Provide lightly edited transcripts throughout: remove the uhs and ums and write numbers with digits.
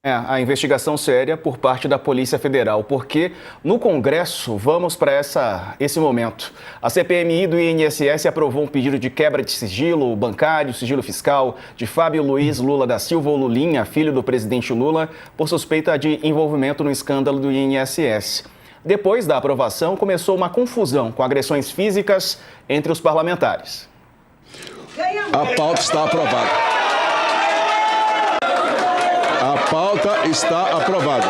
A investigação séria por parte da Polícia Federal, porque no Congresso, vamos para esse momento. A CPMI do INSS aprovou um pedido de quebra de sigilo bancário, sigilo fiscal, de Fábio Luiz Lula da Silva, ou Lulinha, filho do presidente Lula, por suspeita de envolvimento no escândalo do INSS. Depois da aprovação, começou uma confusão com agressões físicas entre os parlamentares. A pauta está aprovada. A pauta está aprovada.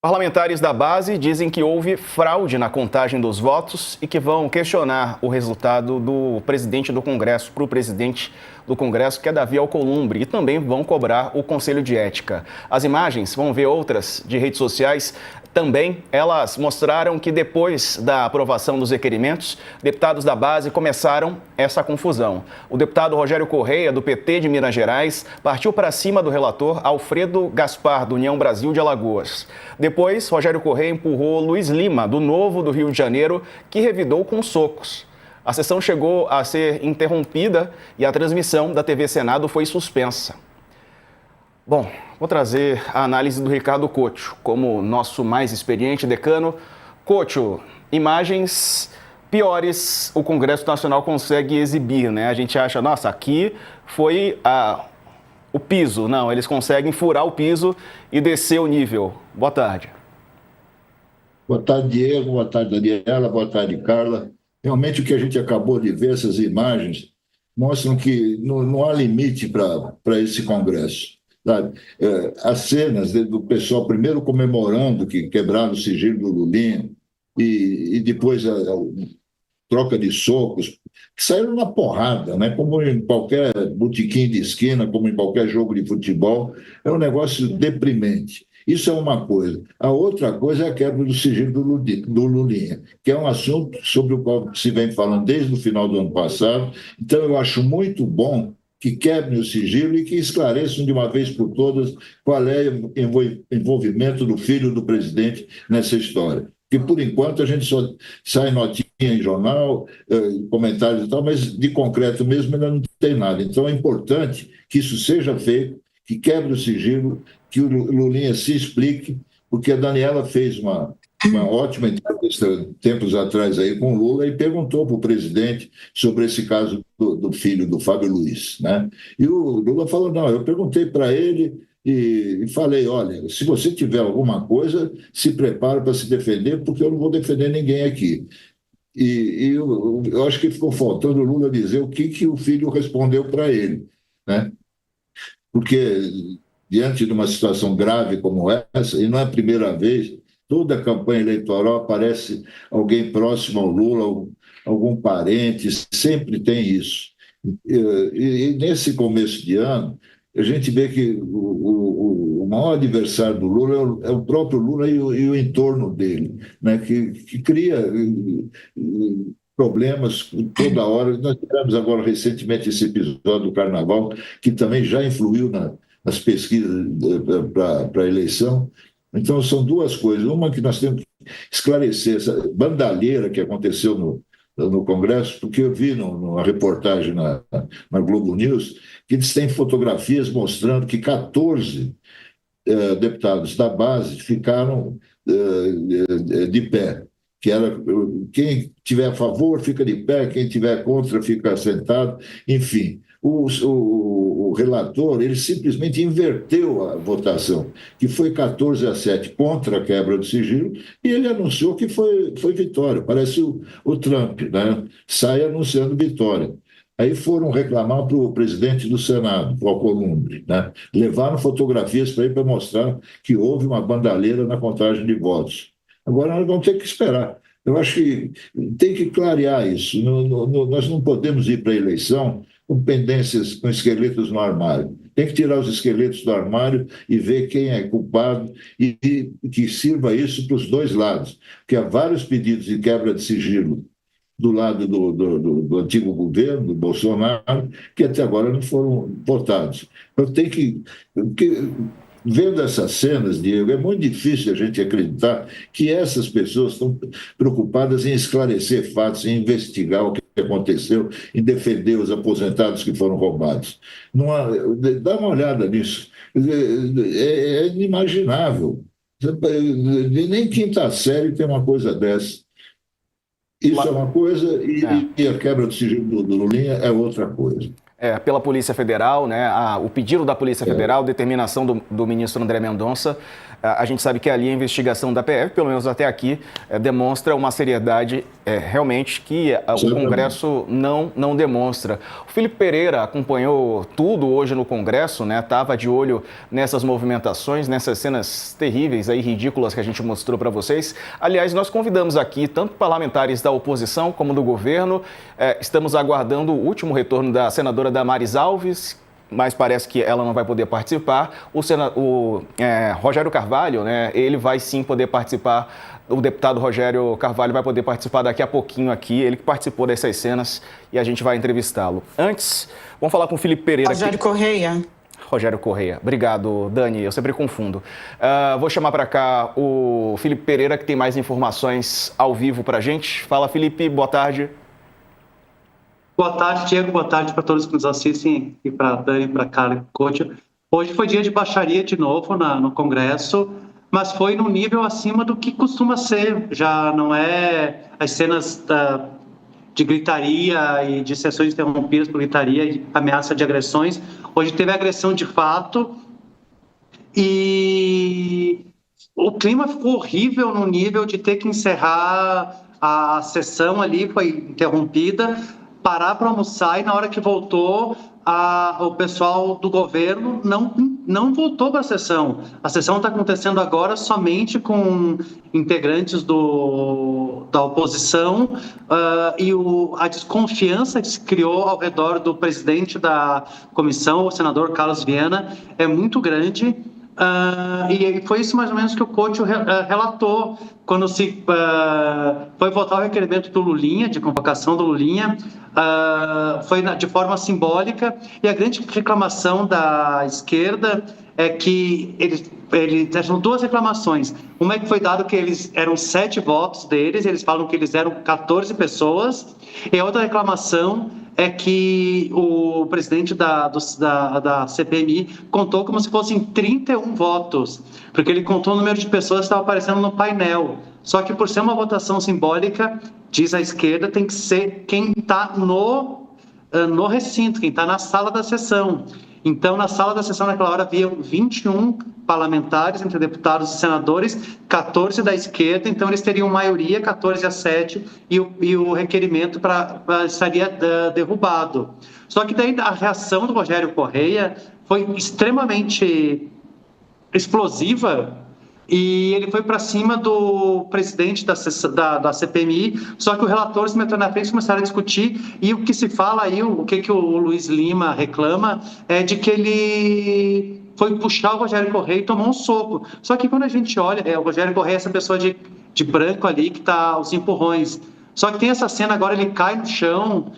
Parlamentares da base dizem que houve fraude na contagem dos votos e que vão questionar o resultado do presidente do Congresso para o presidente do Congresso, que é Davi Alcolumbre, e também vão cobrar o Conselho de Ética. As imagens, vão ver outras de redes sociais, também elas mostraram que depois da aprovação dos requerimentos, deputados da base começaram essa confusão. O deputado Rogério Correia, do PT de Minas Gerais, partiu para cima do relator Alfredo Gaspar, do União Brasil de Alagoas. Depois, Rogério Correia empurrou Luiz Lima, do Novo do Rio de Janeiro, que revidou com socos. A sessão chegou a ser interrompida e a transmissão da TV Senado foi suspensa. Bom, vou trazer a análise do Ricardo Couto, como nosso mais experiente decano. Couto, imagens piores o Congresso Nacional consegue exibir, né? A gente acha, nossa, aqui foi o piso. Não, eles conseguem furar o piso e descer o nível. Boa tarde. Boa tarde, Diego. Boa tarde, Daniela. Boa tarde, Carla. Realmente, o que a gente acabou de ver, essas imagens, mostram que não há limite para esse Congresso. Sabe? As cenas do pessoal primeiro comemorando que quebraram o sigilo do Lulinha e depois a troca de socos, que saíram na porrada, né? Como em qualquer botequim de esquina, como em qualquer jogo de futebol. É um negócio deprimente. Isso é uma coisa. A outra coisa é a quebra do sigilo do Lulinha, que é um assunto sobre o qual se vem falando desde o final do ano passado. Então, eu acho muito bom que quebrem o sigilo e que esclareçam de uma vez por todas qual é o envolvimento do filho do presidente nessa história. Porque, por enquanto, a gente só sai notinha em jornal, comentários e tal, mas de concreto mesmo ainda não tem nada. Então, é importante que isso seja feito, que quebre o sigilo, que o Lulinha se explique, porque a Daniela fez uma ótima entrevista tempos atrás aí com o Lula e perguntou para o presidente sobre esse caso do filho do Fábio Luiz, né? E o Lula falou, não, eu perguntei para ele e falei, olha, se você tiver alguma coisa, se prepare para se defender, porque eu não vou defender ninguém aqui. E eu acho que ficou faltando o Lula dizer o que o filho respondeu para ele, né? Porque diante de uma situação grave como essa, e não é a primeira vez, toda a campanha eleitoral aparece alguém próximo ao Lula, algum parente, sempre tem isso. E nesse começo de ano, a gente vê que o maior adversário do Lula é o próprio Lula e o entorno dele, né, que cria problemas toda hora. Nós tivemos agora recentemente esse episódio do Carnaval, que também já influiu nas pesquisas para a eleição. Então, são duas coisas. Uma que nós temos que esclarecer, essa bandalheira que aconteceu no Congresso, porque eu vi numa reportagem na Globo News que eles têm fotografias mostrando que 14 deputados da base ficaram de pé, que era quem tiver a favor fica de pé, quem tiver contra fica sentado, enfim. O relator, ele simplesmente inverteu a votação, que foi 14-7 contra a quebra do sigilo, e ele anunciou que foi vitória. Parece o Trump, né? Sai anunciando vitória. Aí foram reclamar para o presidente do Senado, o Alcolumbre, né? Levaram fotografias para ele para mostrar que houve uma bandalheira na contagem de votos. Agora nós vamos ter que esperar. Eu acho que tem que clarear isso. Nós não podemos ir para a eleição com pendências, com esqueletos no armário. Tem que tirar os esqueletos do armário e ver quem é culpado e que sirva isso para os dois lados. Porque há vários pedidos de quebra de sigilo do lado do antigo governo, do Bolsonaro, que até agora não foram votados. Então tem que vendo essas cenas, Diego, é muito difícil a gente acreditar que essas pessoas estão preocupadas em esclarecer fatos, em investigar o que aconteceu, em defender os aposentados que foram roubados. Não há, dá uma olhada nisso. É inimaginável. Nem quinta série tem uma coisa dessa. Isso é uma coisa e a quebra do sigilo do Lulinha é outra coisa. Pela Polícia Federal, né, o pedido da Polícia Federal, determinação do ministro André Mendonça, a gente sabe que ali a investigação da PF, pelo menos até aqui, demonstra uma seriedade realmente que o Congresso não demonstra. O Felipe Pereira acompanhou tudo hoje no Congresso, né, estava de olho nessas movimentações, nessas cenas terríveis, aí, ridículas que a gente mostrou para vocês. Aliás, nós convidamos aqui tanto parlamentares da oposição como do governo. Estamos aguardando o último retorno da senadora Damares Alves, mas parece que ela não vai poder participar. O Rogério Carvalho, né, ele vai sim poder participar. O deputado Rogério Carvalho vai poder participar daqui a pouquinho aqui, ele que participou dessas cenas e a gente vai entrevistá-lo. Antes, vamos falar com o Felipe Pereira. Rogério Correia. Rogério Correia. Obrigado, Dani. Eu sempre confundo. Vou chamar para cá o Felipe Pereira, que tem mais informações ao vivo para a gente. Fala, Felipe. Boa tarde. Boa tarde, Diego. Boa tarde para todos que nos assistem e para a Dani, para a Carla e para o Coach. Hoje foi dia de baixaria de novo no Congresso, mas foi num nível acima do que costuma ser. Já não é as cenas de gritaria e de sessões interrompidas por gritaria e ameaça de agressões. Hoje teve agressão de fato e o clima ficou horrível no nível de ter que encerrar a sessão ali, foi interrompida, parar para almoçar e na hora que voltou, o pessoal do governo não voltou para a sessão. A sessão está acontecendo agora somente com integrantes da oposição e a desconfiança que se criou ao redor do presidente da comissão, o senador Carlos Viana, é muito grande. E foi isso mais ou menos que o Couto relatou quando se foi votar o requerimento do Lulinha, de convocação do Lulinha, foi de forma simbólica, e a grande reclamação da esquerda é que eles são duas reclamações. Uma é que foi dado que eram 7 votos deles, eles falam que eles eram 14 pessoas, e a outra reclamação é que o presidente da CPMI contou como se fossem 31 votos, porque ele contou o número de pessoas que estavam aparecendo no painel. Só que por ser uma votação simbólica, diz a esquerda, tem que ser quem está no recinto, quem está na sala da sessão. Então, na sala da sessão, naquela hora, havia 21 parlamentares, entre deputados e senadores, 14 da esquerda, então eles teriam maioria, 14-7, e o requerimento estaria derrubado. Só que daí a reação do Rogério Correia foi extremamente explosiva, e ele foi para cima do presidente da CPMI, só que o relator se meteu na frente e começaram a discutir, e o que se fala aí, o que o Luiz Lima reclama, é de que ele foi puxar o Rogério Correia e tomou um soco. Só que quando a gente olha, o Rogério Correia é essa pessoa de branco ali, que está aos empurrões. Só que tem essa cena agora, ele cai no chão,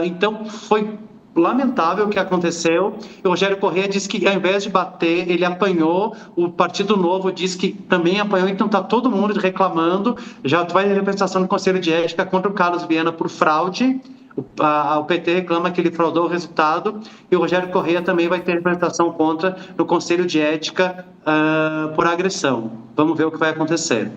então foi lamentável o que aconteceu. O Rogério Correia disse que, ao invés de bater, ele apanhou. O Partido Novo disse que também apanhou, então está todo mundo reclamando. Já vai a representação do Conselho de Ética contra o Carlos Viana por fraude. O PT reclama que ele fraudou o resultado, e o Rogério Correia também vai ter representação contra no Conselho de Ética por agressão. Vamos ver o que vai acontecer.